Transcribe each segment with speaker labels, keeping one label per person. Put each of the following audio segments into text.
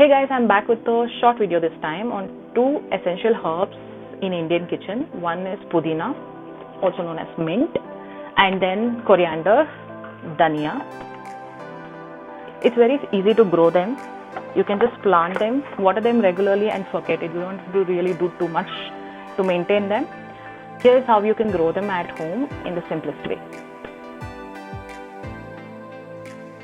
Speaker 1: Hey guys, I'm back with a short video this time on two essential herbs in Indian kitchen. One is pudina, also known as mint, and then coriander, dhania. It's very easy to grow them. You can just plant them, water them regularly and forget it. You don't have to really do too much to maintain them. Here's how you can grow them at home in the simplest way.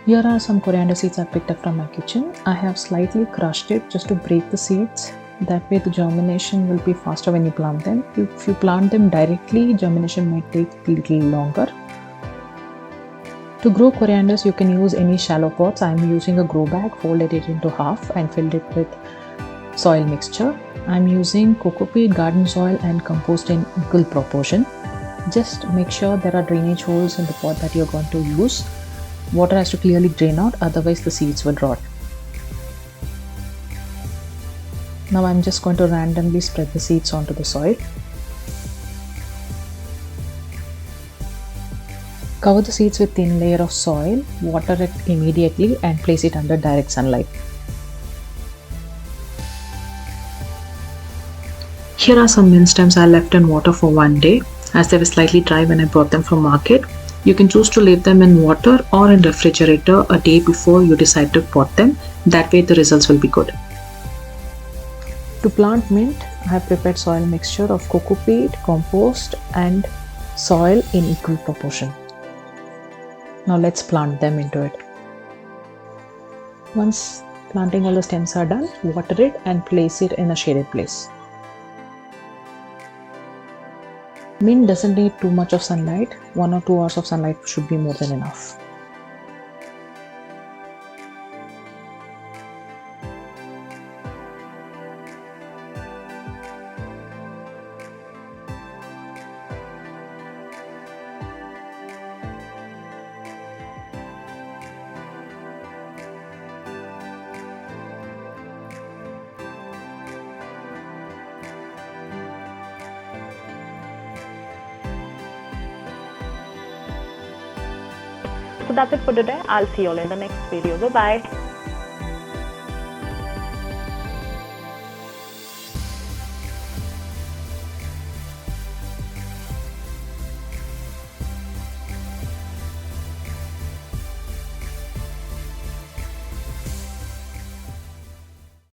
Speaker 2: Here are some coriander seeds I picked up from my kitchen. I have slightly crushed it just to break the seeds. That way the germination will be faster when you plant them. If you plant them directly, germination might take a little longer. To grow corianders, you can use any shallow pots. I am using a grow bag, folded it into half and filled it with soil mixture. I am using coco peat, garden soil and compost in equal proportion. Just make sure there are drainage holes in the pot that you are going to use. Water has to clearly drain out, otherwise the seeds will rot. Now I'm just going to randomly spread the seeds onto the soil. Cover the seeds with thin layer of soil, water it immediately and place it under direct sunlight. Here are some mint stems I left in water for one day, as they were slightly dry when I brought them from market. You can choose to leave them in water or in refrigerator a day before you decide to pot them. That way the results will be good. To plant mint, I have prepared soil mixture of coco peat, compost and soil in equal proportion. Now let's plant them into it. Once planting all the stems are done, water it and place it in a shaded place. Mint doesn't need too much of sunlight. 1 or 2 hours of sunlight should be more than enough.
Speaker 1: So that's it for today. I'll see you all in the next video. Bye bye.